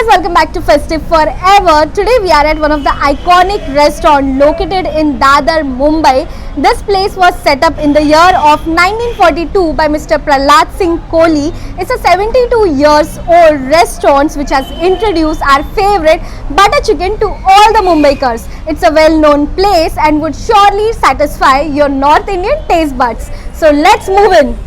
guys, welcome back to Festive Forever. Today we are at one of the iconic restaurant located in Dadar, Mumbai. This place was set up in the year of 1942 by Mr. Prahlad Singh Kohli. It's a 72 years old restaurant which has introduced our favorite butter chicken to all the Mumbaikars. It's a well-known place and would surely satisfy your North Indian taste buds. So let's move in.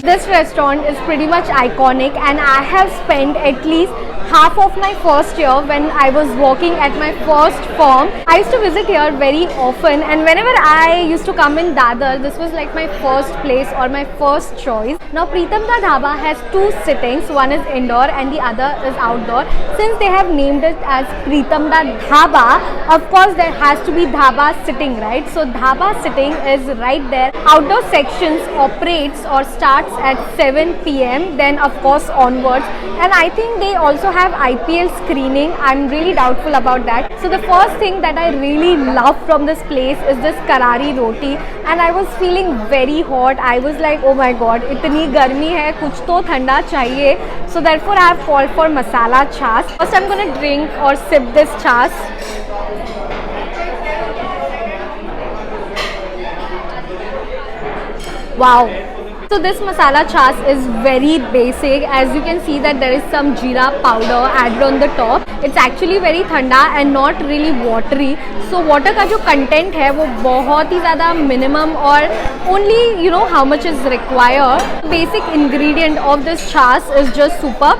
This restaurant is pretty much iconic and I have spent at least half of my first year when I was working at my first firm. I used to visit here very often, and whenever I used to come in Dadar, this was like my first place or my first choice. Now Pritam Da Dhaba has two sittings, one is indoor and the other is outdoor. Since they have named it as Pritam Da Dhaba, of course there has to be dhaba sitting, right? So dhaba sitting is right there. Outdoor sections operates or starts at 7 p.m. then of course onwards, and I think they also have IPL screening. I'm really doubtful about that. So the first thing that I really love from this place is this karari roti, and I was feeling very hot. I was like, oh my god, itni garmi hai, kuch to thanda chahiye. So therefore I have called for masala chas. First I'm gonna drink or sip this chas. Wow. So this masala chas is very basic. As you can see that there is some jeera powder added on the top. It's actually very thanda and not really watery. So water का जो content है वो बहुत ही ज़्यादा minimum और only you know how much is required. Basic ingredient of this chas is just superb.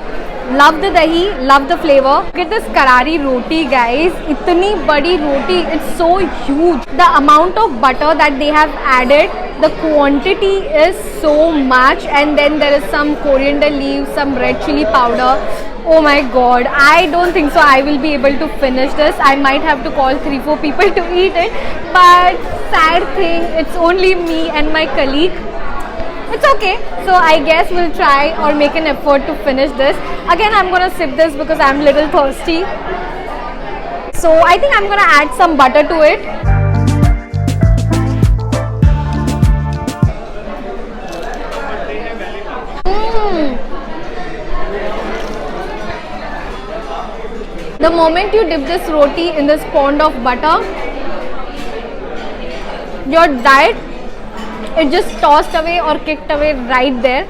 Love the dahi, love the flavor. Look at this karari roti, guys. Itni badi roti, it's so huge. The amount of butter that they have added, the quantity is so much, and then there is some coriander leaves, some red chili powder. Oh my god, I don't think so I will be able to finish this. I might have to call 3-4 people to eat it, but sad thing, it's only me and my colleague. It's okay, so I guess we'll try or make an effort to finish this. Again, I'm gonna sip this because I'm a little thirsty. So I think I'm gonna add some butter to it. The moment you dip this roti in this pond of butter, your diet, it just tossed away or kicked away right there.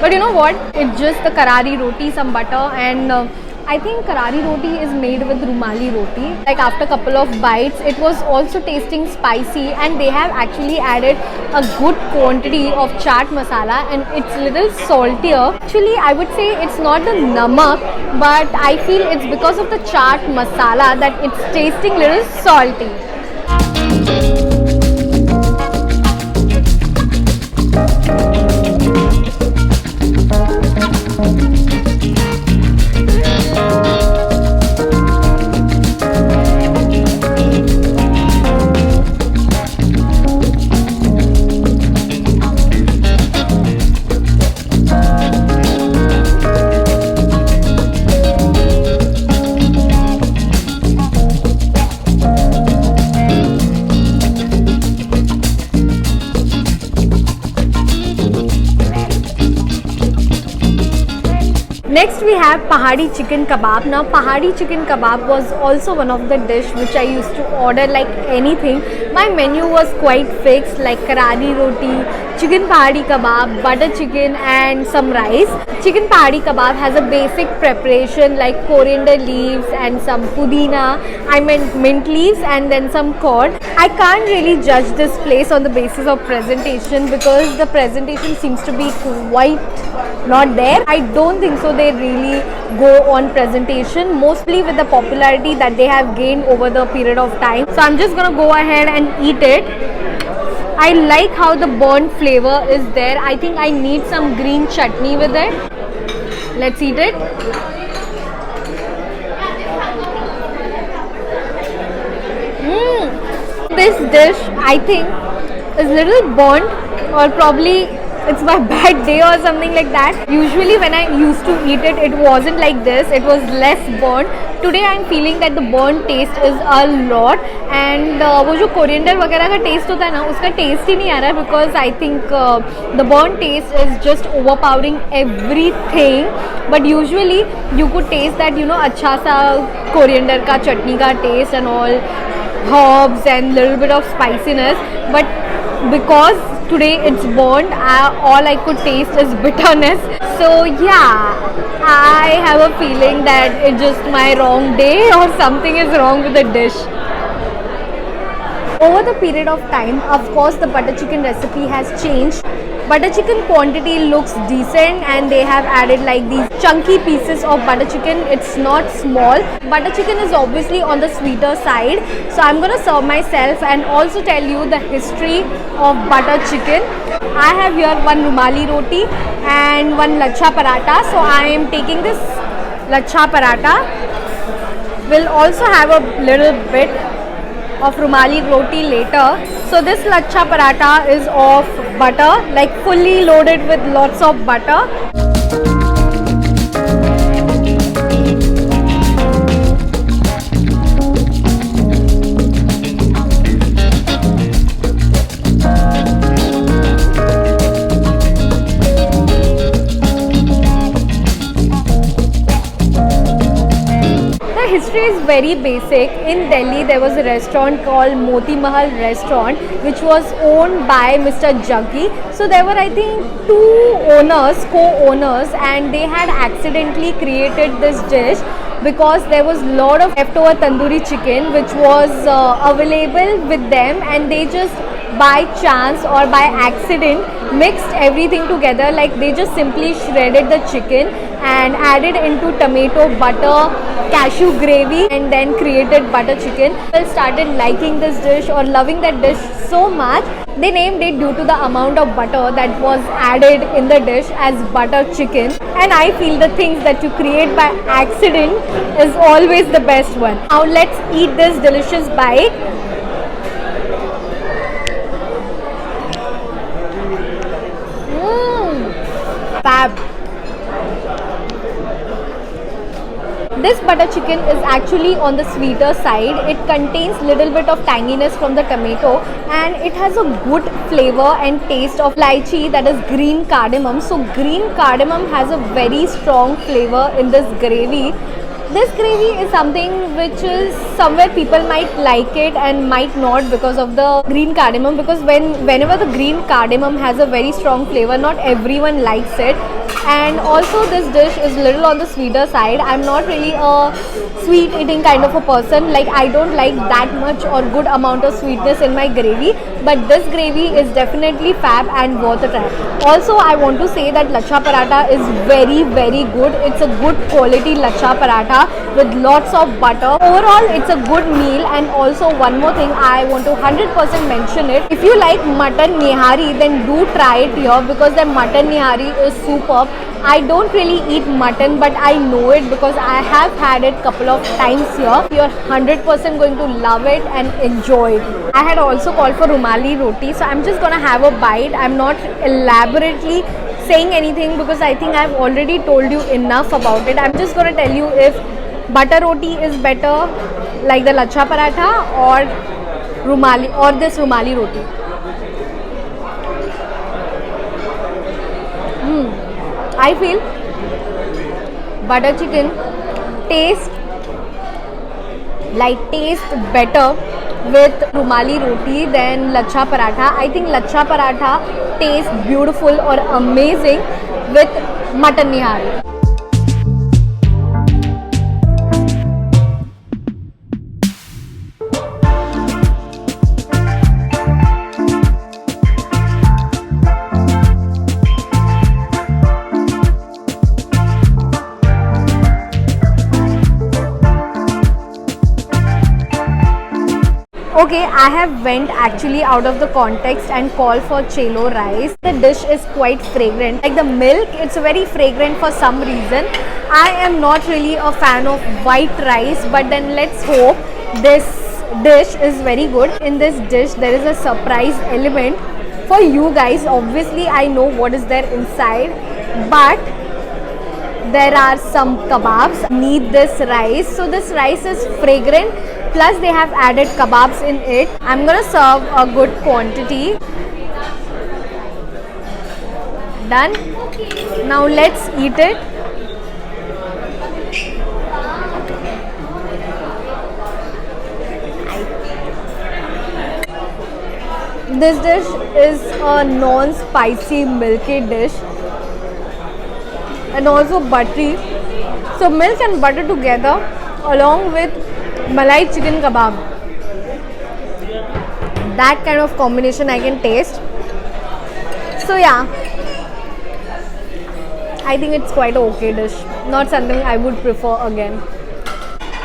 But you know what? It's just the karari roti, some butter, and I think karari roti is made with rumali roti. Like after a couple of bites, it was also tasting spicy, and they have actually added a good quantity of chaat masala, and it's a little saltier. Actually, I would say it's not the namak, but I feel it's because of the chaat masala that it's tasting a little salty. Next we have Pahadi chicken kebab. Now Pahadi chicken kebab was also one of the dish which I used to order like anything. My menu was quite fixed, like karari roti, chicken pahadi kebab, butter chicken and some rice. Chicken pahadi kebab has a basic preparation like coriander leaves and some pudina, I meant mint leaves, and then some curd. I can't really judge this place on the basis of presentation because the presentation seems to be quite not there. I don't think so they really go on presentation, mostly with the popularity that they have gained over the period of time. So I'm just gonna go ahead and eat it. I like how the burnt flavor is there. I think I need some green chutney with it. Let's eat it. This dish, I think, is little burnt, or probably it's my bad day or something like that. Usually when I used to eat it, it wasn't like this. It was less burnt. Today I'm feeling that the burnt taste is a lot, and वो जो coriander वगैरह का taste होता है ना, उसका taste ही नहीं आ रहा है because I think the burnt taste is just overpowering everything. But usually you could taste that, you know, अच्छा सा coriander का चटनी का taste and all, herbs and little bit of spiciness. But because today it's burnt, all I could taste is bitterness. So yeah, I have a feeling that it's just my wrong day or something is wrong with the dish. Over the period of time, of course, the butter chicken recipe has changed. Butter chicken quantity looks decent and they have added like these chunky pieces of butter chicken. It's not small. Butter chicken is obviously on the sweeter side. So I'm going to serve myself and also tell you the history of butter chicken. I have here one rumali roti and one lachha paratha. So I am taking this lachha paratha. We'll also have a little bit of rumali roti later. So this lachha paratha is of butter, like fully loaded with lots of butter. History is very basic. In Delhi there was a restaurant called Moti Mahal restaurant which was owned by Mr. Jaggi. So there were, I think, two owners, co-owners, and they had accidentally created this dish because there was lot of leftover tandoori chicken which was available with them, and they just by chance or by accident mixed everything together. Like they just simply shredded the chicken and added into tomato, butter, cashew gravy, and then created butter chicken. People started liking this dish or loving that dish so much, they named it due to the amount of butter that was added in the dish as butter chicken. And I feel the things that you create by accident is always the best one. Now let's eat this delicious bite. Fab. This butter chicken is actually on the sweeter side. It contains little bit of tanginess from the tomato, and it has a good flavor and taste of lychee, that is green cardamom. So green cardamom has a very strong flavor in this gravy. This gravy is something which is somewhere people might like it and might not because of the green cardamom, because whenever the green cardamom has a very strong flavor, not everyone likes it. And also this dish is little on the sweeter side. I'm not really a sweet eating kind of a person. Like I don't like that much or good amount of sweetness in my gravy, but this gravy is definitely fab and worth a try. Also I want to say that lachha paratha is very good. It's a good quality lachha paratha with lots of butter. Overall it's a good meal. And also one more thing, I want to 100% mention it. If you like mutton nihari, then do try it here because the mutton nihari is superb. I don't really eat mutton, but I know it because I have had it couple of times here. You're 100% going to love it and enjoy it. I had also called for rumali roti, so I'm just gonna have a bite. I'm not elaborately saying anything because I think I've already told you enough about it. I'm just gonna tell you if butter roti is better, like the lachha paratha, or rumali, or this rumali roti. I feel butter chicken tastes better with rumali roti, then lachha paratha. I think lachha paratha tastes beautiful or amazing with mutton nihari. Okay, I have went actually out of the context and called for chelo rice. The dish is quite fragrant. Like the milk, it's very fragrant for some reason. I am not really a fan of white rice, but then let's hope this dish is very good. In this dish, there is a surprise element for you guys. Obviously, I know what is there inside, but there are some kebabs. Need this rice. So this rice is fragrant. Plus they have added kebabs in it. I'm gonna serve a good quantity. Done. Now let's eat it. This dish is a non-spicy milky dish and also buttery. So milk and butter together along with malai chicken kebab, that kind of combination I can taste. So yeah, I think it's quite okay dish, not something I would prefer again.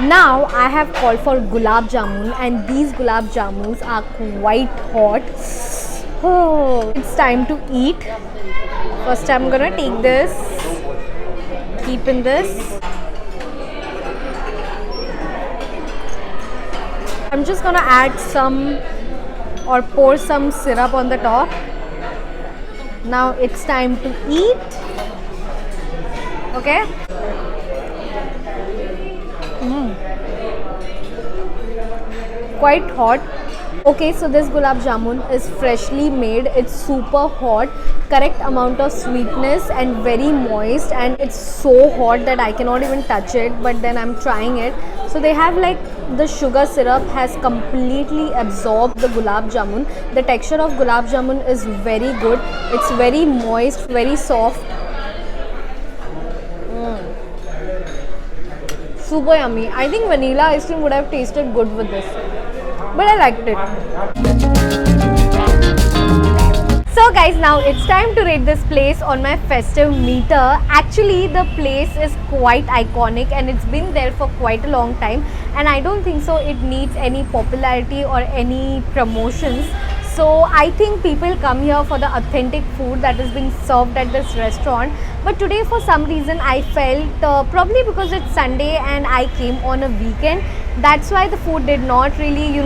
Now I have called for gulab jamun, and these gulab jamuns are quite hot. Oh, it's time to eat. First I'm gonna take this, keep in this. I'm just gonna add some or pour some syrup on the top. Now it's time to eat. Okay. Quite hot. Okay, so this gulab jamun is freshly made. It's super hot, correct amount of sweetness and very moist, and it's so hot that I cannot even touch it, but then I'm trying it. So they have like the sugar syrup has completely absorbed the gulab jamun. The texture of gulab jamun is very good. It's very moist, very soft. Super yummy. I think vanilla ice cream would have tasted good with this, but I liked it. So guys, now it's time to rate this place on my festive meter. Actually, the place is quite iconic and it's been there for quite a long time, and I don't think so it needs any popularity or any promotions. So I think people come here for the authentic food that is being served at this restaurant. But today for some reason I felt, probably because it's Sunday and I came on a weekend, that's why the food did not really,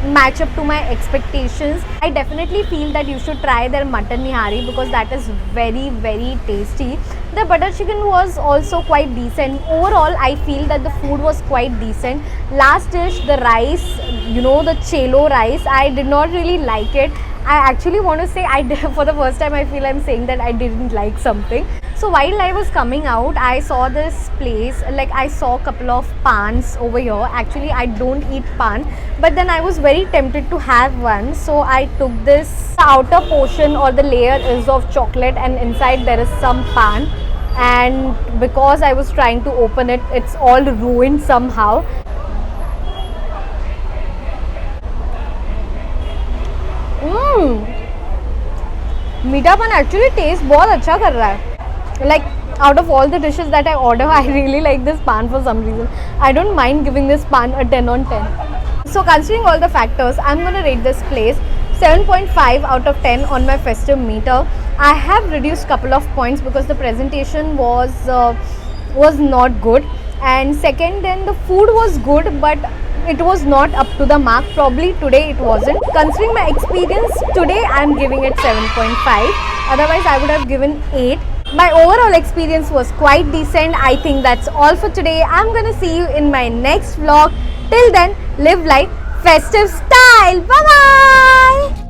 match up to my expectations. I definitely feel that you should try their mutton nihari because that is very, very tasty. The butter chicken was also quite decent. Overall, I feel that the food was quite decent. Last dish, the rice, the chelo rice, I did not really like it. I actually want to say for the first time I feel I'm saying that I didn't like something. So while I was coming out, I saw this place, like I saw a couple of pans over here. Actually, I don't eat pan, but then I was very tempted to have one. So I took this. The outer portion or the layer is of chocolate and inside there is some pan. And because I was trying to open it, it's all ruined somehow. मीठा पान actually taste बहुत अच्छा कर रहा है. Like out of all the dishes that I order, I really like this pan for some reason. I don't mind giving this pan a 10 on 10. So considering all the factors, I'm going to rate this place 7.5 out of 10 on my festive meter. I have reduced couple of points because the presentation was not good, and second, then the food was good but it was not up to the mark. Probably today it wasn't. Considering my experience today, I'm giving it 7.5. Otherwise I would have given 8. My overall experience was quite decent. I think that's all for today. I'm gonna see you in my next vlog. Till then, live life festive style. Bye bye.